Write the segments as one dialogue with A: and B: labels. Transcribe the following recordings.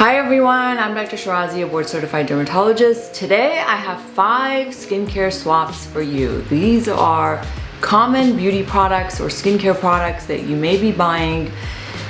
A: Hi everyone, I'm Dr. Shirazi, a board certified dermatologist. Today I have 5 skincare swaps for you. These are common beauty products or skincare products that you may be buying,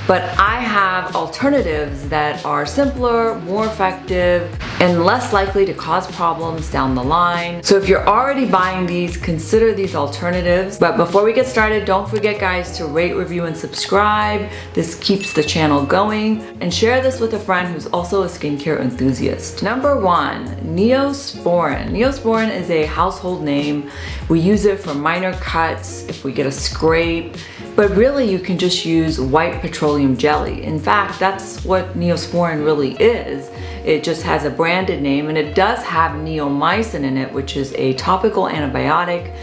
A: but I have alternatives that are simpler, more effective, and less likely to cause problems down the line. So if you're already buying these, consider these alternatives. But before we get started, don't forget guys to rate, review, and subscribe. This keeps the channel going. And share this with a friend who's also a skincare enthusiast. Number 1, Neosporin. Neosporin is a household name. We use it for minor cuts, if we get a scrape, but really you can just use white petroleum jelly. In fact, that's what Neosporin really is. It just has a branded name, and it does have neomycin in it, which is a topical antibiotic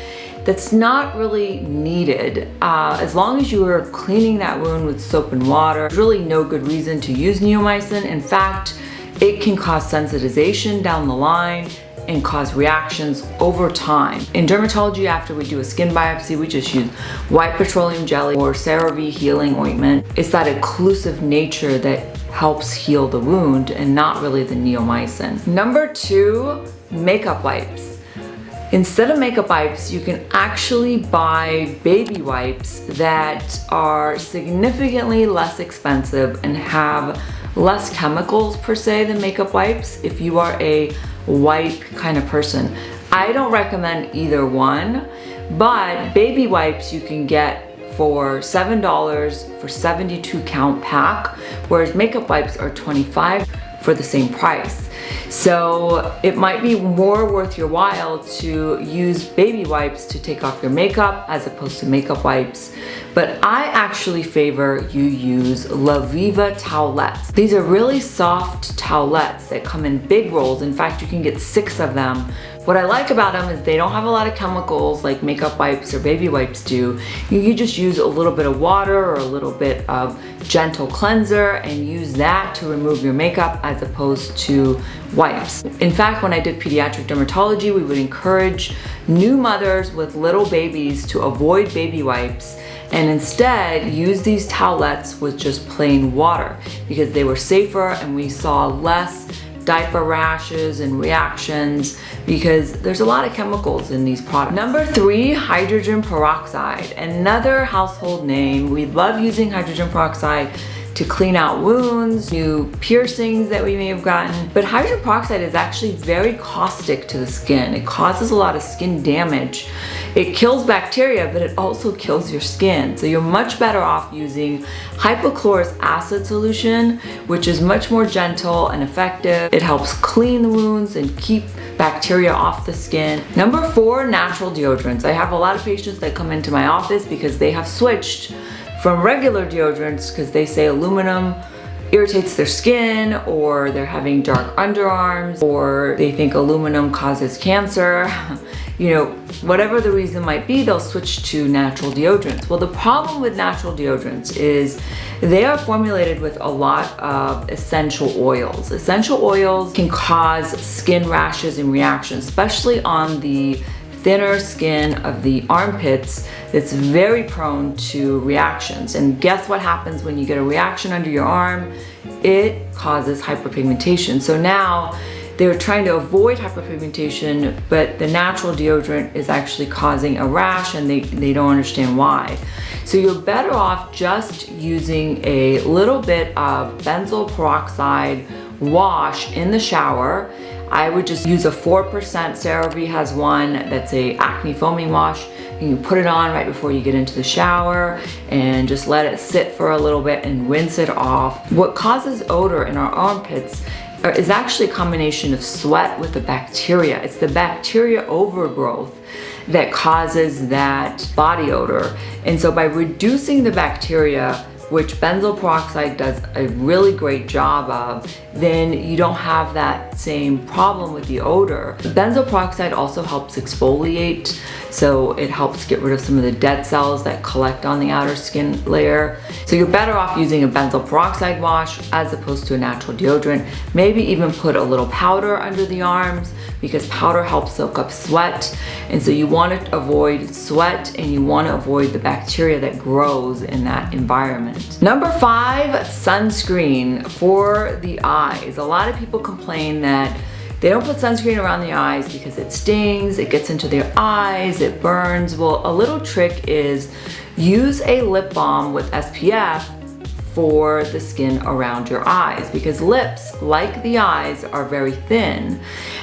A: that's not really needed. As long as you are cleaning that wound with soap and water, there's really no good reason to use neomycin. In fact, it can cause sensitization down the line and cause reactions over time. In dermatology, after we do a skin biopsy, we just use white petroleum jelly or CeraVe healing ointment. It's that occlusive nature that helps heal the wound and not really the neomycin. Number 2, makeup wipes. Instead of makeup wipes, you can actually buy baby wipes that are significantly less expensive and have less chemicals per se than makeup wipes if you are a wipe kind of person. I don't recommend either one, but baby wipes you can get for $7 for 72 count pack, whereas makeup wipes are $25 for the same price. So it might be more worth your while to use baby wipes to take off your makeup as opposed to makeup wipes. But I actually favor you use La Viva towelettes. These are really soft towelettes that come in big rolls. In fact, you can get 6 of them. What I like about them is they don't have a lot of chemicals like makeup wipes or baby wipes do. You can just use a little bit of water or a little bit of gentle cleanser and use that to remove your makeup as opposed to wipes. In fact, when I did pediatric dermatology, we would encourage new mothers with little babies to avoid baby wipes and instead use these towelettes with just plain water because they were safer and we saw less diaper rashes and reactions because there's a lot of chemicals in these products. Number 3, hydrogen peroxide, another household name. We love using hydrogen peroxide to clean out wounds, new piercings that we may have gotten. But hydrogen peroxide is actually very caustic to the skin. It causes a lot of skin damage. It kills bacteria, but it also kills your skin. So you're much better off using hypochlorous acid solution, which is much more gentle and effective. It helps clean the wounds and keep bacteria off the skin. Number 4, natural deodorants. I have a lot of patients that come into my office because they have switched from regular deodorants because they say aluminum irritates their skin, or they're having dark underarms, or they think aluminum causes cancer. You know, whatever the reason might be, they'll switch to natural deodorants. Well, the problem with natural deodorants is they are formulated with a lot of essential oils. Essential oils can cause skin rashes and reactions, especially on the thinner skin of the armpits that's very prone to reactions. And guess what happens when you get a reaction under your arm? It causes hyperpigmentation. So now they're trying to avoid hyperpigmentation, but the natural deodorant is actually causing a rash and they don't understand why. So you're better off just using a little bit of benzoyl peroxide wash in the shower. I would just use a 4%, CeraVe has one that's a acne foaming wash. You can put it on right before you get into the shower and just let it sit for a little bit and rinse it off. What causes odor in our armpits is actually a combination of sweat with the bacteria. It's the bacteria overgrowth that causes that body odor. And so by reducing the bacteria, which benzoyl peroxide does a really great job of, then you don't have that same problem with the odor. Benzoyl peroxide also helps exfoliate So it helps get rid of some of the dead cells that collect on the outer skin layer. So you're better off using a benzoyl peroxide wash as opposed to a natural deodorant. Maybe even put a little powder under the arms, because powder helps soak up sweat. And so you want to avoid sweat, and you want to avoid the bacteria that grows in that environment. Number 5, sunscreen for the eyes. A lot of people complain that they don't put sunscreen around the eyes because it stings, it gets into their eyes, it burns. Well, a little trick is use a lip balm with SPF for the skin around your eyes, because lips, like the eyes, are very thin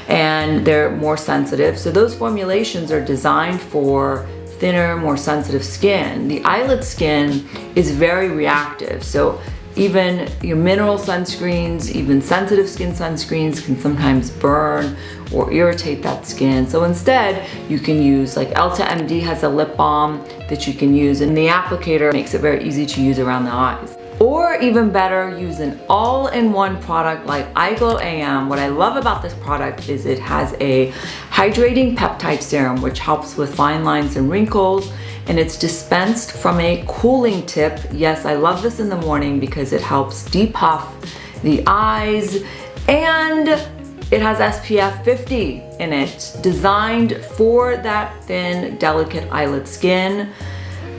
A: and they're more sensitive. So those formulations are designed for thinner, more sensitive skin. The eyelid skin is very reactive. So even your mineral sunscreens, even sensitive skin sunscreens can sometimes burn or irritate that skin. So instead, you can use, like EltaMD has a lip balm that you can use, and the applicator makes it very easy to use around the eyes. Or even better, use an all-in-one product like iGlow AM. What I love about this product is it has a hydrating peptide serum, which helps with fine lines and wrinkles, and it's dispensed from a cooling tip. Yes, I love this in the morning because it helps depuff the eyes, and it has SPF 50 in it, designed for that thin, delicate eyelid skin.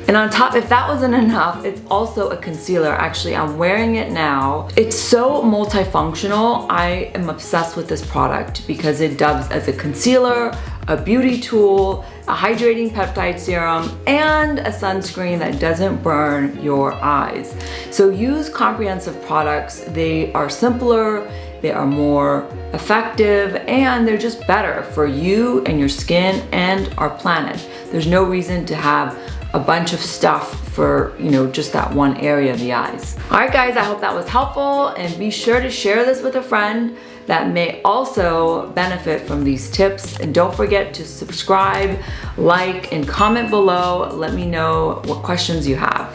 A: And on top, if that wasn't enough, it's also a concealer. Actually, I'm wearing it now. It's so multifunctional. I am obsessed with this product because it dubs as a concealer, a beauty tool, a hydrating peptide serum, and a sunscreen that doesn't burn your eyes. So use comprehensive products. They are simpler, they are more effective, and they're just better for you and your skin and our planet. There's no reason to have a bunch of stuff for, just that one area of the eyes. All right, guys, I hope that was helpful, and be sure to share this with a friend that may also benefit from these tips. And don't forget to subscribe, like, and comment below. Let me know what questions you have.